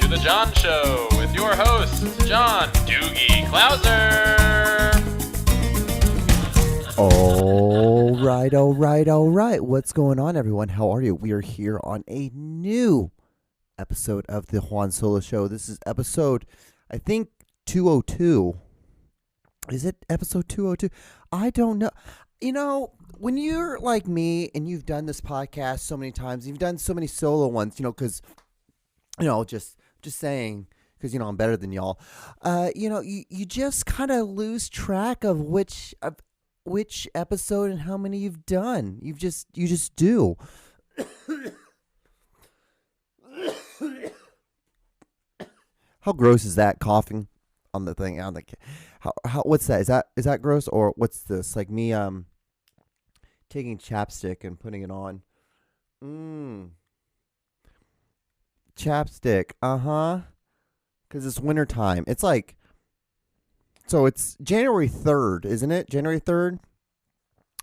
to The John Show with your hosts, John Doogie Clouser. All right. What's going on, everyone? How are you? We are here on a new episode of the Juan Solo Show. This is episode, I think, 202. Is it episode 202? I don't know. You know, when you're like me and you've done this podcast so many times, you've done so many solo ones, because, just saying, because, I'm better than y'all. You just kind of lose track of which episode and how many you've done. You just do. How gross is that, coughing on the thing? What's that? Is that gross, or what's this? Like me taking chapstick and putting it on. Chapstick. Because it's wintertime. It's like, so it's January 3rd, isn't it? January 3rd?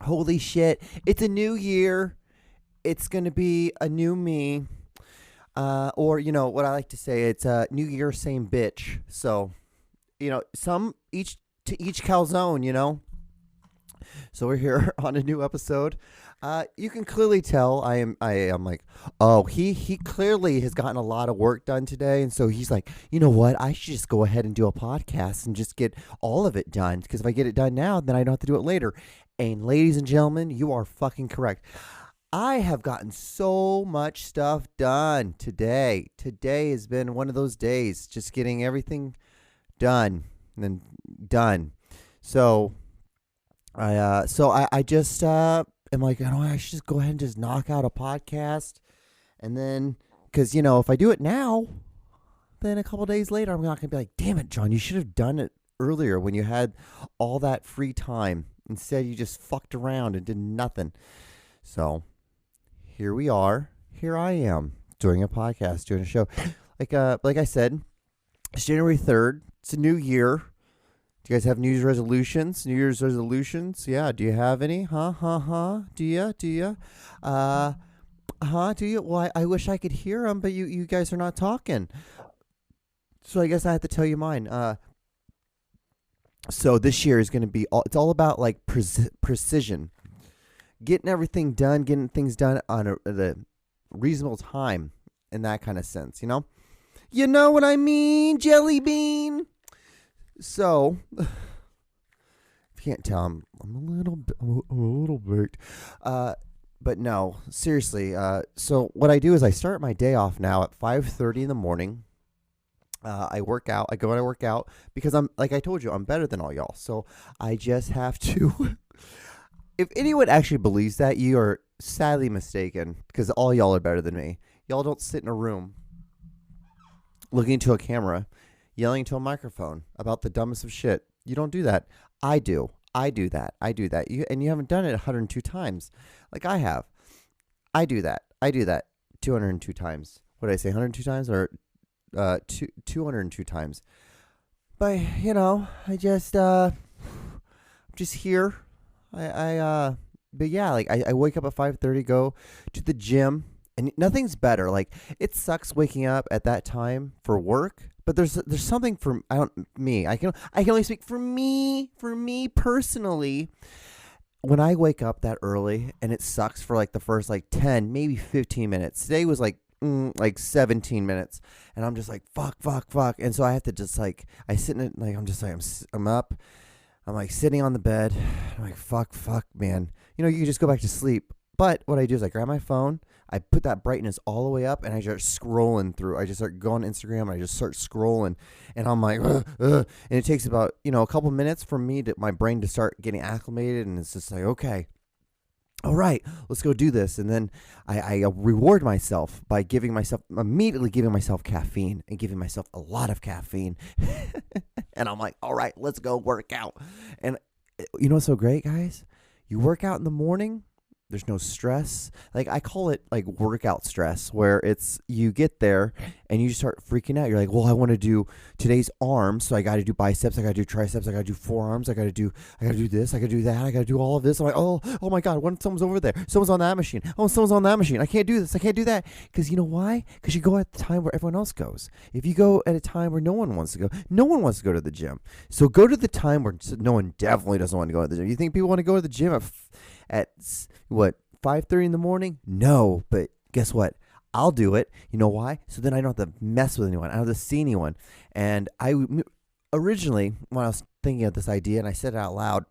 Holy shit. It's a new year. It's going to be a new me. Or, what I like to say, it's a new year, same bitch. So, each calzone, So we're here on a new episode. You can clearly tell I am like, oh, he clearly has gotten a lot of work done today. And so he's like, you know what? I should just go ahead and do a podcast and just get all of it done. Because if I get it done now, then I don't have to do it later. And ladies and gentlemen, you are fucking correct. I have gotten so much stuff done today. Today has been one of those days, just getting everything done and then done. So I just am like, I should just go ahead and just knock out a podcast. And then, because, if I do it now, then a couple days later, I'm not going to be like, damn it, John, you should have done it earlier when you had all that free time. Instead, you just fucked around and did nothing. So here we are. Here I am doing a podcast, doing a show. Like I said, it's January 3rd. It's a new year. Do you guys have New Year's resolutions? New Year's resolutions? Yeah. Do you have any? Do you? Do you? Well, I wish I could hear them, but you guys are not talking. So I guess I have to tell you mine. So this year is going to be it's all about like precision. Getting everything done, getting things done on a reasonable time in that kind of sense, You know what I mean, Jelly Bean? So, if you can't tell, I'm a little baked. But no, seriously. So what I do is I start my day off now at 5:30 in the morning. I work out. I go and I work out because I'm, like I told you, I'm better than all y'all. So I just have to. If anyone actually believes that, you are sadly mistaken, because all y'all are better than me. Y'all don't sit in a room looking into a camera, yelling into a microphone about the dumbest of shit. You don't do that. I do. I do that. You haven't done it 102 times like I have. I do that 202 times. What did I say, 102 times or 202 times? But, I just, I'm just here. But yeah, like I wake up at 5:30, go to the gym, and nothing's better. Like, it sucks waking up at that time for work, but there's something for I can only speak for me personally. When I wake up that early, and it sucks for like the first like 10, maybe 15 minutes. Today was like 17 minutes, and I'm just like fuck, and so I have to just like I sit in it like I'm just like I'm up. I'm like sitting on the bed. I'm like, fuck, man. You can just go back to sleep. But what I do is I grab my phone. I put that brightness all the way up, and I start scrolling through. I just start going to Instagram, and I just start scrolling. And I'm like, and it takes about, a couple minutes for my brain to start getting acclimated. And it's just like, okay, all right, let's go do this. And then I reward myself by immediately giving myself caffeine, and giving myself a lot of caffeine. And I'm like, all right, let's go work out. And you know what's so great, guys? You work out in the morning, There's no stress. Like, I call it like workout stress, where it's you get there and you just start freaking out. You're like, well, I want to do today's arms, so I got to do biceps, I got to do triceps, I got to do forearms, I got to do this, I got to do that, I got to do all of this. I'm like, oh my God, when someone's over there, someone's on that machine. Oh, someone's on that machine. I can't do this, I can't do that. Because you know why? Because you go at the time where everyone else goes. If you go at a time where no one wants to go, no one wants to go to the gym. So go to the time where no one definitely doesn't want to go to the gym. You think people want to go to the gym at what, 5:30 in the morning? No, but guess what? I'll do it. You know why? So then I don't have to mess with anyone. I don't have to see anyone. And originally, when I was thinking of this idea and I said it out loud,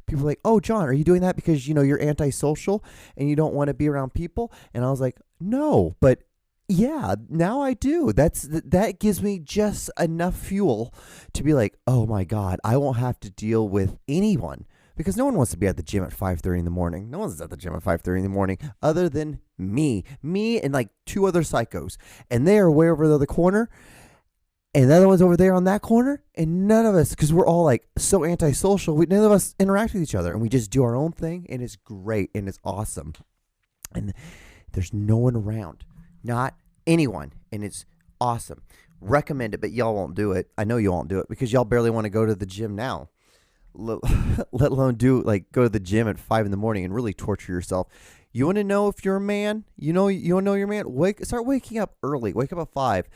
people were like, oh, John, are you doing that because, you're antisocial and you don't want to be around people? And I was like, no, but yeah, now I do. That gives me just enough fuel to be like, oh my God, I won't have to deal with anyone. Because no one wants to be at the gym at 5:30 in the morning. No one's at the gym at 5:30 in the morning other than me and like two other psychos. And they are way over the other corner. And the other one's over there on that corner. And none of us, because we're all like so antisocial, none of us interact with each other. And we just do our own thing. And it's great. And it's awesome. And there's no one around. Not anyone. And it's awesome. Recommend it, but y'all won't do it. I know you won't do it because y'all barely want to go to the gym now. Let alone go to the gym at 5 in the morning and really torture yourself. You want to know if you're a man? You want to know you're a man? Start waking up early. Wake up at 5.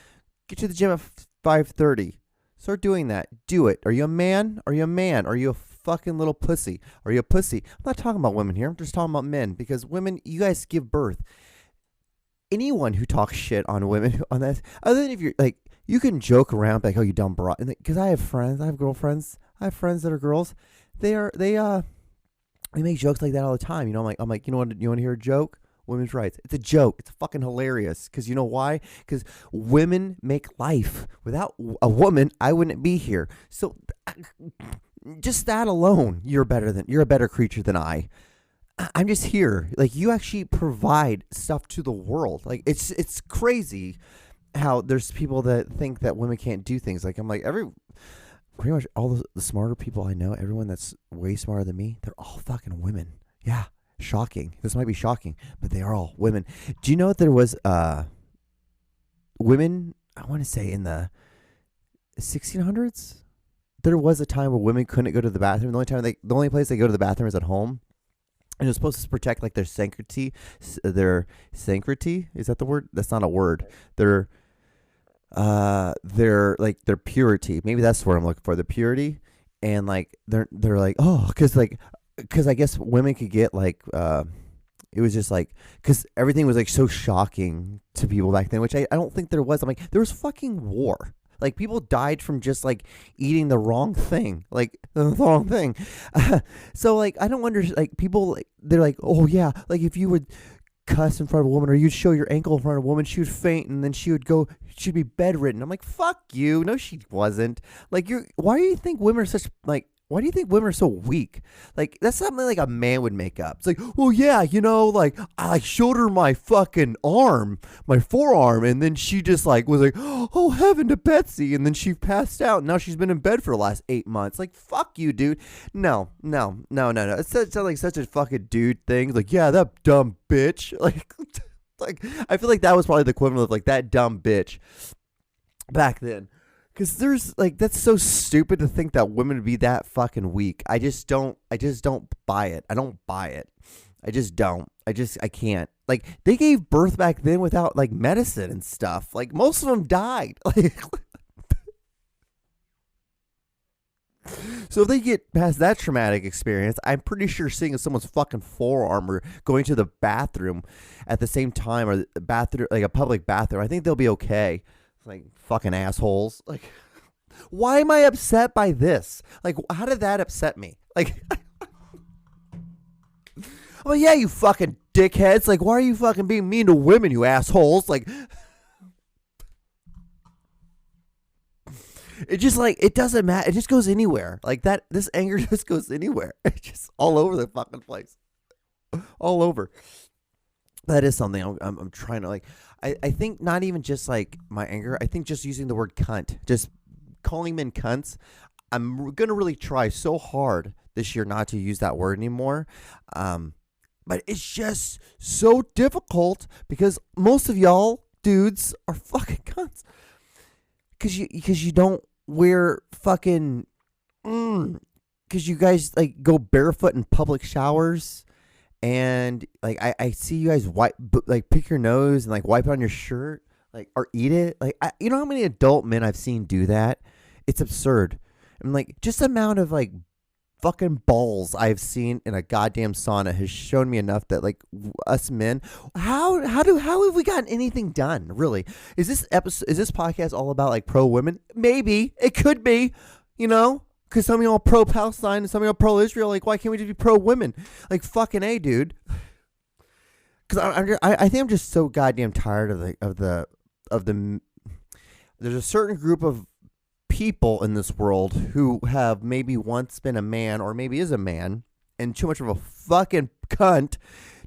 Get to the gym at 5:30. Start doing that. Do it. Are you a man? Are you a man? Are you a fucking little pussy? Are you a pussy? I'm not talking about women here. I'm just talking about men, because women, you guys give birth. Anyone who talks shit on women on that, other than if you're like, you can joke around like, oh, you dumb broad. Because I have friends. I have girlfriends. I have friends that are girls. They make jokes like that all the time. I'm like, you want to hear a joke? Women's rights. It's a joke. It's fucking hilarious. Because you know why? Because women make life. Without a woman, I wouldn't be here. So just that alone, you're a better creature than I. I'm just here. Like, you actually provide stuff to the world. Like, it's crazy how there's people that think that women can't do things. Like, I'm like, pretty much all the smarter people I know, everyone that's way smarter than me, they're all fucking women. Yeah, shocking. This might be shocking, but they are all women. Do you know that there was women, I want to say in the 1600s, there was a time where women couldn't go to the bathroom. The only place they go to the bathroom is at home. And it was supposed to protect like their sanctity. Their sanctity, is that the word? That's not a word. Their purity. Maybe that's what I'm looking for. The purity. And like they're like, oh, because I guess women could get like it was just like, because everything was like so shocking to people back then, which I don't think there was. I'm like, there was fucking war. Like, people died from just like eating the wrong thing, like the wrong thing. So like, I don't understand. Like, people, they're like, oh yeah, like if you would cuss in front of a woman or you'd show your ankle in front of a woman, she would faint and then she'd be bedridden. I'm like, fuck you. No, she wasn't. Like, why do you think women are so weak? Like, that's something like a man would make up. It's like, well, yeah, like I showed her my fucking arm, my forearm, and then she just like was like, oh, heaven to Betsy, and then she passed out. And now she's been in bed for the last 8 months. Like, fuck you, dude. No. It sounds like such a fucking dude thing. Like, yeah, that dumb bitch. Like, I feel like that was probably the equivalent of like that dumb bitch back then. Because there's like, that's so stupid to think that women would be that fucking weak. I just don't buy it. I don't buy it. I just don't. I can't. Like, they gave birth back then without like medicine and stuff. Like, most of them died. Like, so if they get past that traumatic experience, I'm pretty sure seeing someone's fucking forearm or going to the bathroom at the same time, or the bathroom, like a public bathroom, I think they'll be okay. Like, fucking assholes. Like, why am I upset by this? Like, how did that upset me? Like, well, yeah, you fucking dickheads. Like, why are you fucking being mean to women, you assholes? Like, it just like, it doesn't matter. It just goes anywhere. Like that, this anger just goes anywhere. It's just all over the fucking place. All over. That is something I'm trying to like. I think not even just like my anger. I think just using the word cunt, just calling men cunts. I'm going to really try so hard this year not to use that word anymore. But it's just so difficult because most of y'all dudes are fucking cunts. Because you don't wear fucking... Because you guys, like, go barefoot in public showers. And, like, I see you guys pick your nose and, like, wipe it on your shirt. Like, or eat it. Like, you know how many adult men I've seen do that? It's absurd. And, like, just the amount of, like, fucking balls I've seen in a goddamn sauna has shown me enough that, like, us men, how have we gotten anything done? Really, is this podcast all about, like, pro women? Maybe it could be, you know, because some of y'all pro Palestine and some of y'all pro Israel. Like, why can't we just be pro women? Like, fucking A, dude. Because I think I'm just so goddamn tired of the. There's a certain group of people in this world who have maybe once been a man or maybe is a man and too much of a fucking cunt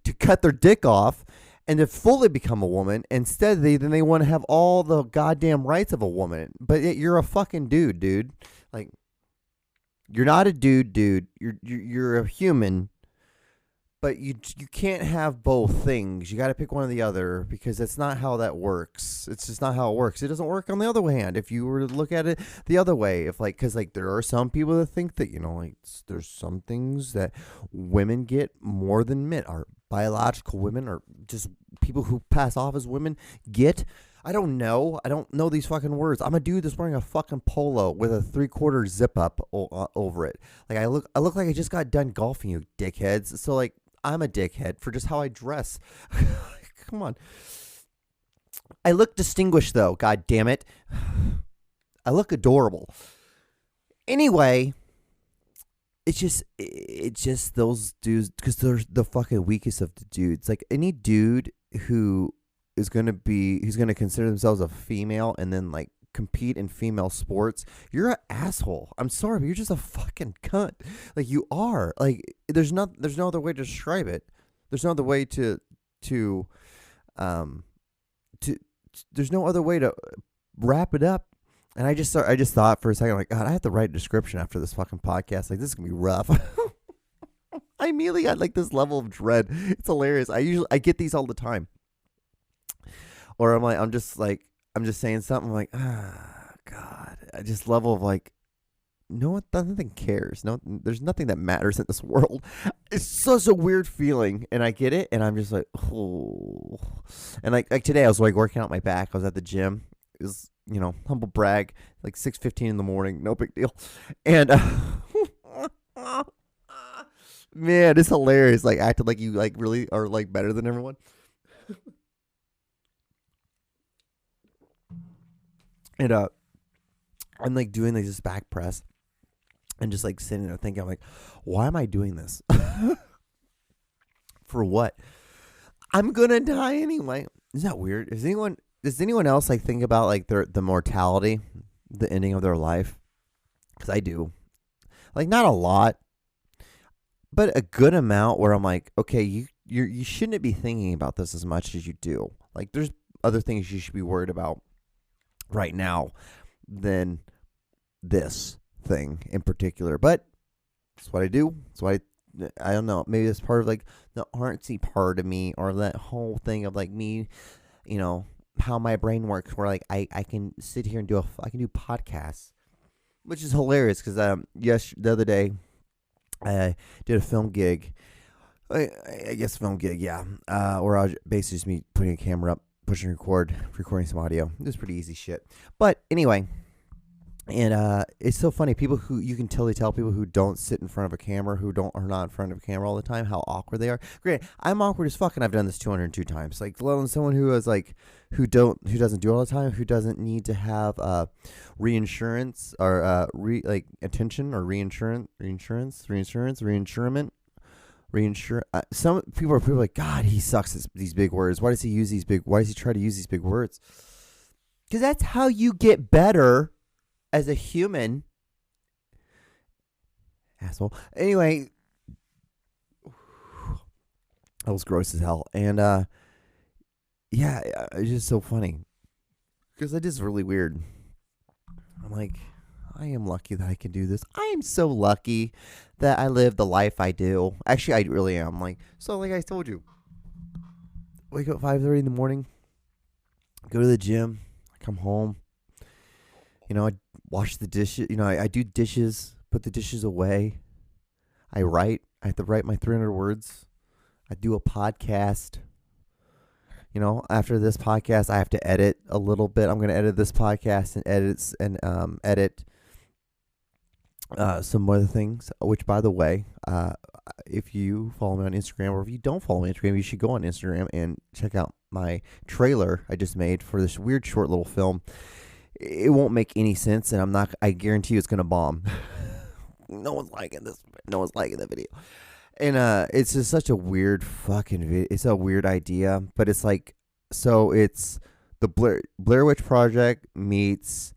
to cut their dick off and to fully become a woman. Instead, they want to have all the goddamn rights of a woman. But you're a fucking dude. Like, you're not a dude. You're a human. But you can't have both things. You got to pick one or the other because that's not how that works. It's just not how it works. It doesn't work on the other hand. If you were to look at it the other way, because like there are some people that think that, you know, like there's some things that women get more than men, or biological women, or just people who pass off as women get. I don't know. I don't know these fucking words. I'm a dude that's wearing a fucking polo with a 3/4 zip up over it. Like I look like I just got done golfing, you dickheads. So like, I'm a dickhead for just how I dress. Come on. I look distinguished, though. God damn it. I look adorable. Anyway, it's just those dudes, because they're the fucking weakest of the dudes. Like, any dude who is going to he's going to consider themselves a female and then, like, compete in female sports, you're an asshole. I'm sorry, but you're just a fucking cunt. Like, you are. Like, there's no other way to describe it. There's no other way to there's no other way to wrap it up. And I just thought for a second, like, God, I have to write a description after this fucking podcast. Like, this is gonna be rough. I immediately got like this level of dread. It's hilarious. I get these all the time. Or I'm just saying something, I'm like, God, I just level of like, nothing cares. No, there's nothing that matters in this world. It's such a weird feeling, and I get it, and I'm just like, oh. And like today, I was like working out my back. I was at the gym. It was, you know, humble brag, like 6:15 in the morning, no big deal. And man, it's hilarious. Like, acting like you like really are like better than everyone. And I'm like doing like this back press and just like sitting there thinking, I'm like, why am I doing this? For what? I'm gonna die anyway. Isn't that weird? Does anyone else like think about like the mortality, the ending of their life? Because I do. Like, not a lot, but a good amount where I'm like, okay, you shouldn't be thinking about this as much as you do. Like, there's other things you should be worried about right now than this thing in particular. But that's what I do. That's why I don't know. Maybe it's part of like the artsy part of me, or that whole thing of like me, you know, how my brain works, where like I can sit here and I can do podcasts, which is hilarious because the other day I did a film gig. I guess film gig, yeah. Where I was basically just me putting a camera up, pushing record, recording some audio. It was pretty easy shit. But anyway, and it's so funny. People who you can totally tell people who don't sit in front of a camera, are not in front of a camera all the time, how awkward they are. Great, I'm awkward as fuck, and I've done this 202 times. Like, let alone someone who is like who doesn't do it all the time, who doesn't need to have reinsurance or attention or reinsurance. Some people are like, God, he sucks at these big words. Why does he try to use these big words? Because that's how you get better as a human. Asshole. Anyway, that was gross as hell. And yeah, it's just so funny because it is really weird. I'm like, I am lucky that I can do this. I am so lucky that I live the life I do. Actually, I really am. Like I told you, wake up at 5:30 in the morning, go to the gym, I come home. I wash the dishes. I do dishes, put the dishes away. I write. I have to write my 300 words. I do a podcast. After this podcast, I have to edit a little bit. I'm going to edit this podcast and edit some other things, which, by the way, if you follow me on Instagram, or if you don't follow me on Instagram, you should go on Instagram and check out my trailer I just made for this weird short little film. It won't make any sense, and I guarantee you it's going to bomb. No one's liking this. No one's liking the video. And it's just such a weird fucking video. It's a weird idea, but it's like, so it's the Blair Witch Project meets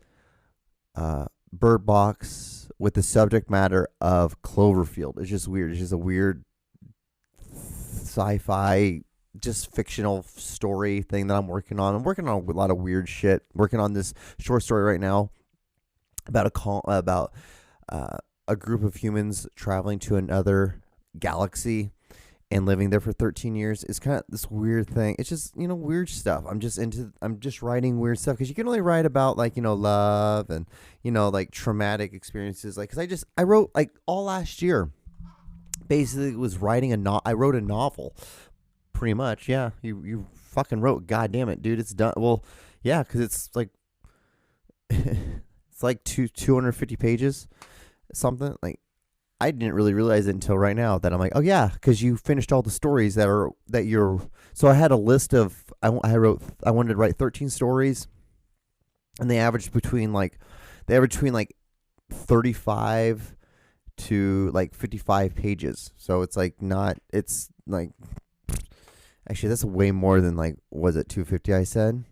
Bird Box with the subject matter of Cloverfield. It's just weird. It's just a weird sci-fi, just fictional story thing that I'm working on. I'm working on a lot of weird shit. Working on this short story right now about a group of humans traveling to another galaxy and living there for 13 years. It's kind of this weird thing. It's just, weird stuff. I'm just writing weird stuff, because you can only write about love and, traumatic experiences. Because I wrote all last year, basically was writing I wrote a novel, pretty much. Yeah. You fucking wrote, God damn it, dude. It's done. Well, yeah. Cause it's it's 250 pages, something I didn't really realize it until right now that I'm like, oh yeah, because you finished all the stories so I had a list of, I wanted to write 13 stories, and they averaged between 35 to 55 pages. So it's actually that's way more than was it 250 I said?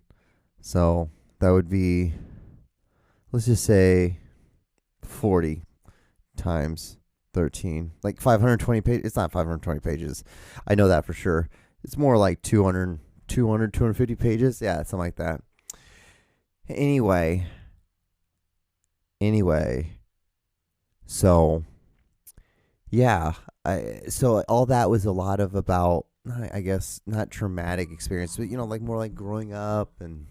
So that would be, let's just say 40 times 13, 520 pages. It's not 520 pages. I know that for sure. It's more like 250 pages. Yeah, something like that. Anyway. So, yeah. So all that was a lot of about, I guess, not traumatic experience, but, more like growing up and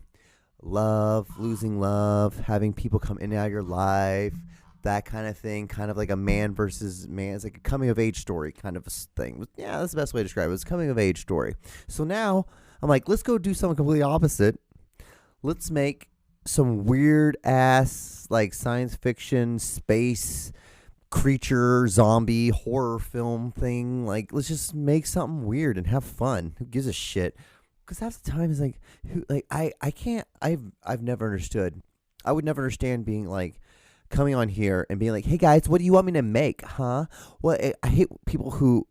losing love, having people come in and out of your life, that kind of thing, kind of like a man versus man. It's like a coming of age story kind of a thing. Yeah, that's the best way to describe it. It's a coming of age story. So now I'm like, let's go do something completely opposite. Let's make some weird ass science fiction, space, creature, zombie, horror film thing. Let's just make something weird and have fun. Who gives a shit? Because half the time it's I can't, I've never understood. I would never understand being coming on here and being like, hey guys, what do you want me to make, huh? Well, I hate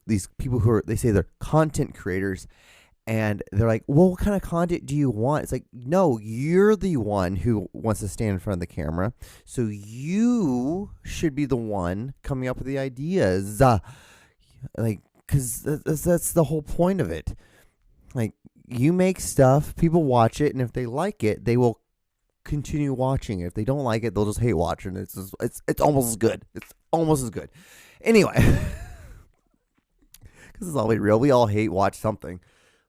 these people who are, they say they're content creators, and they're like, well, what kind of content do you want? It's like, no, you're the one who wants to stand in front of the camera, so you should be the one coming up with the ideas, because that's the whole point of it. You make stuff, people watch it, and if they like it, they will continue watching it. If they don't like it, they'll just hate watching it. It's almost as good. It's almost as good. Anyway, because it's always real. We all hate watch something.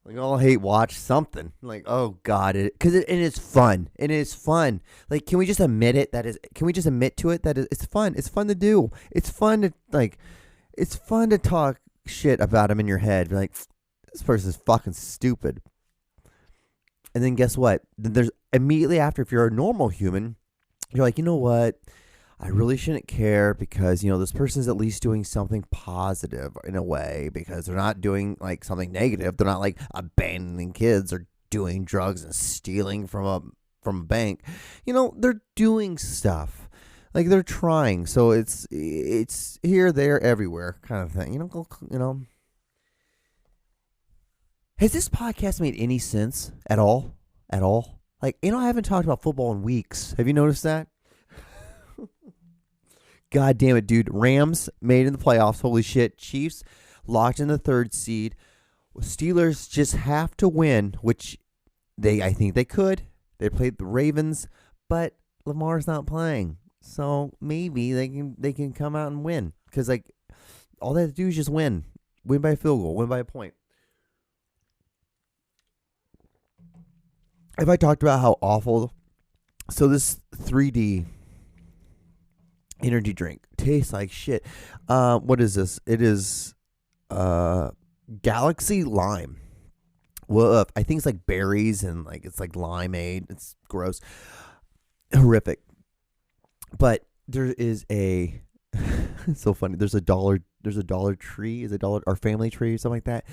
We all hate watch something. Oh God, because it is fun. It is fun. Can we just admit it? Can we just admit to it that it's fun? It's fun to do. It's fun to it's fun to talk shit about them in your head. Be like, this person's fucking stupid. And then guess what? There's immediately after, if you're a normal human, you're like, you know what? I really shouldn't care, because, this person's at least doing something positive in a way, because they're not doing something negative. They're not abandoning kids or doing drugs and stealing from a bank. They're doing stuff. They're trying. So it's here, there, everywhere kind of thing. Has this podcast made any sense at all? At all? I haven't talked about football in weeks. Have you noticed that? God damn it, dude. Rams made in the playoffs. Holy shit. Chiefs locked in the 3rd seed. Steelers just have to win, which I think they could. They played the Ravens, but Lamar's not playing. So maybe they can come out and win. Because, like, all they have to do is just win. Win by a field goal. Win by a point. If I talked about how awful... So this 3D energy drink tastes like shit. What is this? It is Galaxy Lime. Well, I think it's like berries and like it's like limeade. It's gross. Horrific. But there is a... It's so funny. There's a Dollar Tree. Is it Dollar or Family Tree or something like that?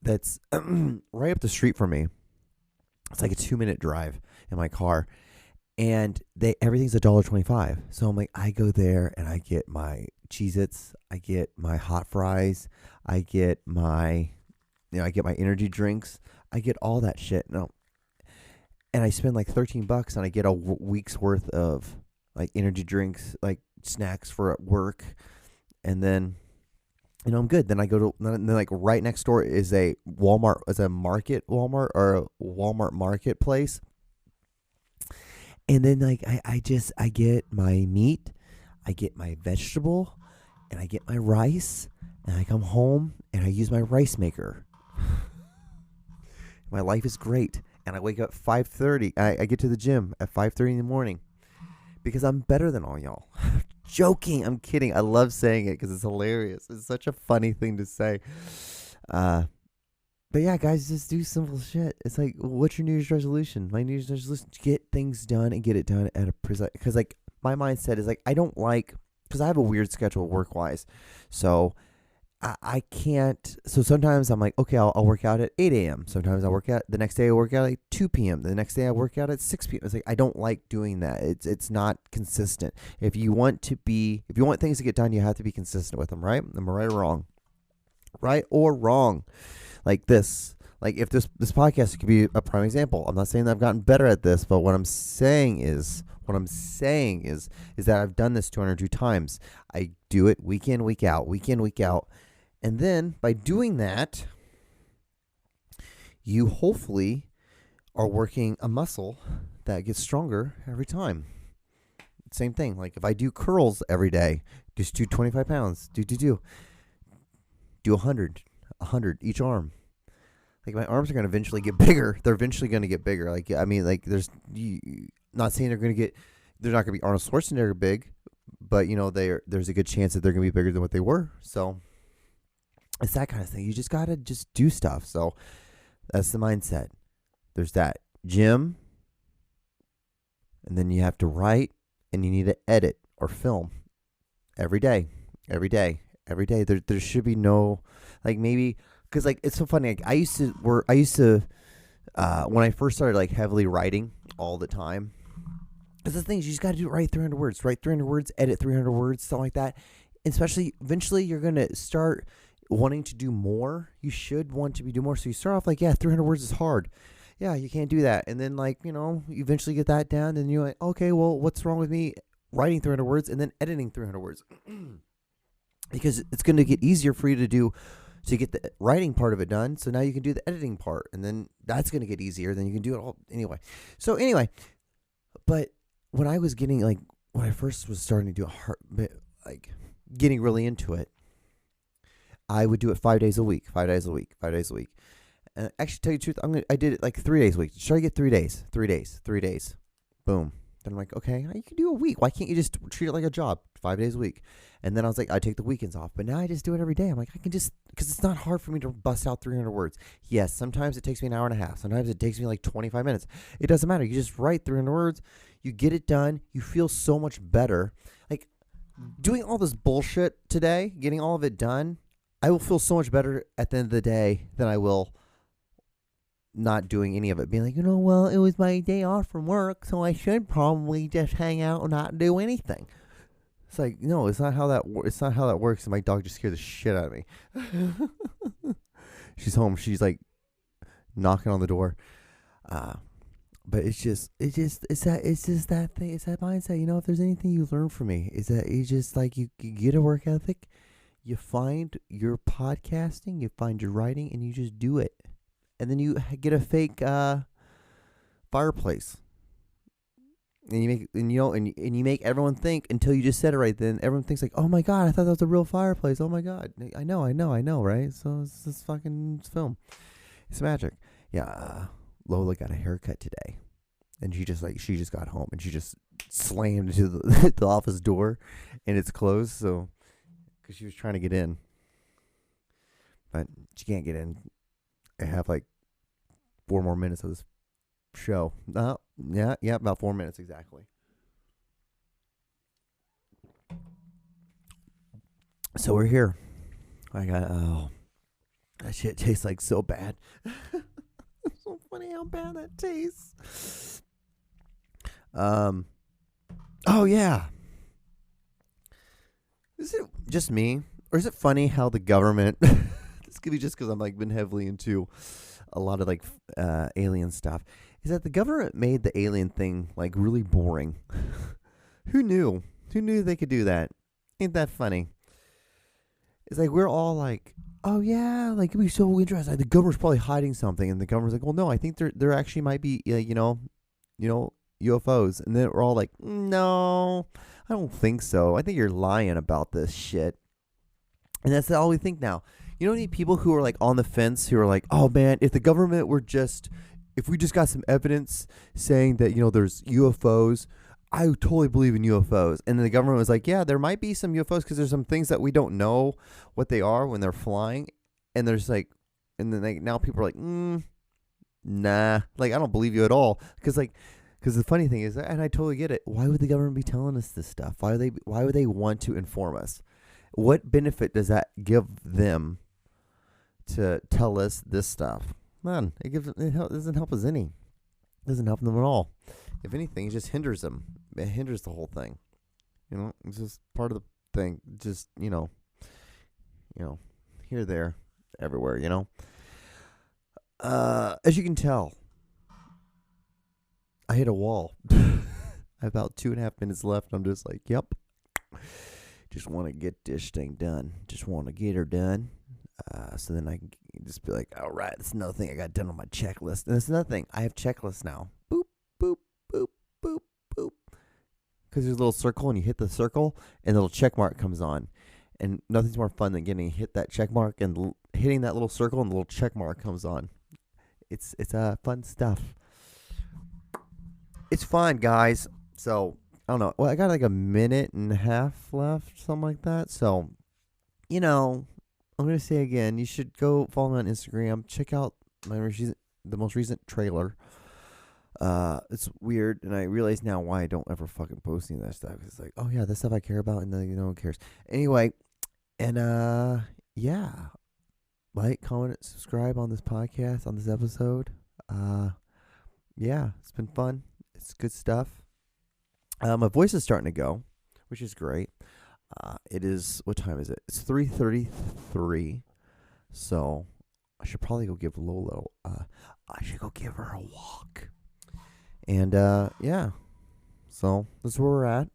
That's right up the street from me. It's like a 2-minute drive in my car, and everything's $1.25. So I'm like, I go there and I get my Cheez-Its, I get my hot fries, I get my energy drinks, I get all that shit. No, and I spend like $13 and I get a week's worth of like energy drinks, like snacks for at work, and then I'm good. Then I go to then like right next door is a Walmart, Walmart or a Walmart marketplace, and then like I get my meat, I get my vegetable, and I get my rice, and I come home and I use my rice maker. My life is great, and I wake up at 5:30. I get to the gym at 5:30 in the morning. Because I'm better than all y'all. Joking. I'm kidding. I love saying it because it's hilarious. It's such a funny thing to say. But yeah, guys, just do simple shit. It's like, what's your New Year's resolution? My New Year's resolution is get things done and get it done at a precise... Because like my mindset is like, I don't like... Because I have a weird schedule work-wise. So I can't... So sometimes I'm like, okay, I'll work out at 8 a.m. Sometimes I work out... The next day I work out at 2 p.m. The next day I work out at 6 p.m. It's like, I don't like doing that. It's not consistent. If you want things to get done, you have to be consistent with them, right? Am I right or wrong? Right or wrong? Like this. Like if this podcast could be a prime example. I'm not saying that I've gotten better at this, but what I'm saying is that I've done this 202 times. I do it week in, week out. And then by doing that, you hopefully are working a muscle that gets stronger every time. Same thing. Like if I do curls every day, just do 25 pounds. Do 100 each arm. Like my arms are going to eventually get bigger. They're eventually going to get bigger. Like, I mean, like not saying they're not going to be Arnold Schwarzenegger big, but there's a good chance that they're going to be bigger than what they were. So it's that kind of thing. You just got to just do stuff. So that's the mindset. There's that gym, and then you have to write, and you need to edit or film every day. There should be no, like maybe, because like it's so funny. Like I used to when I first started like heavily writing all the time. Because the thing is, you just got to do it, write 300 words, edit 300 words, something like that. Especially, eventually, you're going to start wanting to do more. You should want to do more. So you start off like, 300 words is hard. Yeah, you can't do that. And then, like, you eventually get that down. And you're like, okay, well, what's wrong with me writing 300 words and then editing 300 words? Because it's going to get easier for you to get the writing part of it done. So now you can do the editing part. And then that's going to get easier. Then you can do it all anyway. So anyway, but when I was getting, like, when I first was starting to do getting really into it, I would do it 5 days a week. And actually, tell you the truth, I did it like 3 days a week. Try to get 3 days. 3 days. Boom. Then I'm like, okay, you can do a week. Why can't you just treat it like a job? 5 days a week. And then I was like, I take the weekends off. But now I just do it every day. I'm like, I can just, because it's not hard for me to bust out 300 words. Yes, sometimes it takes me an hour and a half. Sometimes it takes me like 25 minutes. It doesn't matter. You just write 300 words. You get it done. You feel so much better. Like doing all this bullshit today, getting all of it done, I will feel so much better at the end of the day than I will not doing any of it. Being like, well, it was my day off from work, so I should probably just hang out and not do anything. It's like, no, it's not how that works. And my dog just scared the shit out of me. She's home. She's like knocking on the door. But it's just that thing. It's that mindset. If there's anything you learn from me, is that you just like you get a work ethic. You find your podcasting, you find your writing, and you just do it. And then you get a fake fireplace. And you make everyone think until you just said it right then. Everyone thinks like, oh my God, I thought that was a real fireplace. Oh my God. I know, right? So it's this fucking film. It's magic. Yeah. Lola got a haircut today. And she just got home and she just slammed into the office door and it's closed. So, because she was trying to get in. But she can't get in. I have like 4 more minutes of this show. Yeah, about 4 minutes exactly. So we're here. That shit tastes like so bad. It's so funny how bad that tastes. Oh yeah. Is it just me, or is it funny how the government? This could be just because I'm like been heavily into a lot of like alien stuff. Is that the government made the alien thing like really boring? Who knew? Who knew they could do that? Ain't that funny? It's like we're all like, oh yeah, like it'd be so interesting. The government's probably hiding something, and the government's like, well, no, I think there actually might be, UFOs, and then we're all like, no, I don't think so. I think you're lying about this shit, and that's all we think now. You know, any people who are like on the fence who are like, oh man, if we just got some evidence saying that there's UFOs. I totally believe in UFOs. And then the government was like, yeah, there might be some UFOs because there's some things that we don't know what they are when they're flying. And there's like, and then now people are like, nah, like I don't believe you at all. Because the funny thing is, and I totally get it, why would the government be telling us this stuff? Why would they want to inform us? What benefit does that give them to tell us this stuff? None. It doesn't help us any. It doesn't help them at all. If anything, it just hinders them. It hinders the whole thing. It's just part of the thing. Just, here, there, everywhere, As you can tell, I hit a wall. I have about 2.5 minutes left. I'm just like, yep. Just want to get this thing done. Just want to get her done. So then I can just be like, all right, that's another thing I got done on my checklist. And that's another thing. I have checklists now. Boop, boop, boop, boop, boop. Because there's a little circle, and you hit the circle, and the little check mark comes on. And nothing's more fun than getting hit that check mark and hitting that little circle, and the little check mark comes on. It's fun stuff. It's fun, guys. So, I don't know. Well, I got like 1.5 minutes left, something like that. So, I'm going to say again, you should go follow me on Instagram. Check out the most recent trailer. It's weird, and I realize now why I don't ever fucking post any of that stuff. It's like, oh yeah, that's stuff I care about, and then no one cares. Anyway, and yeah, like, comment, subscribe on this podcast, on this episode. Yeah, it's been fun. It's good stuff. My voice is starting to go, which is great. It is, what time is it? It's 3:33. So I should probably go give Lola, I should go give her a walk. And, yeah. So that's where we're at.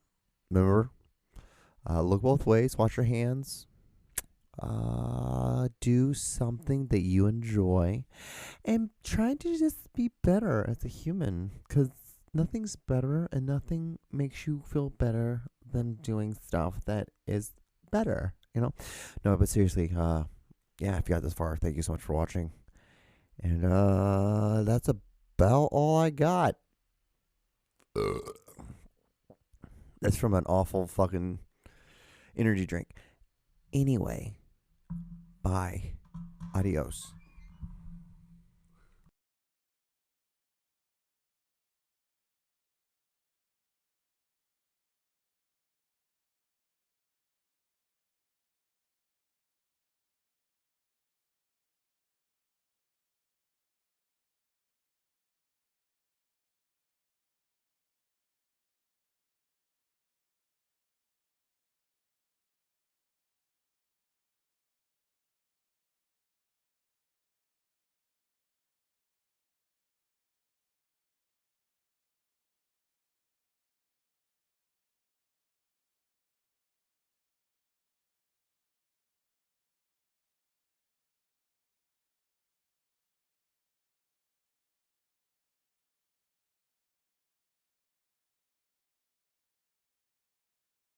Remember, look both ways, wash your hands, do something that you enjoy, and try to just be better as a human, because nothing's better and nothing makes you feel better than doing stuff that is better, No, but seriously, yeah, if you got this far, thank you so much for watching. And that's about all I got. That's from an awful fucking energy drink. Anyway, bye. Adios.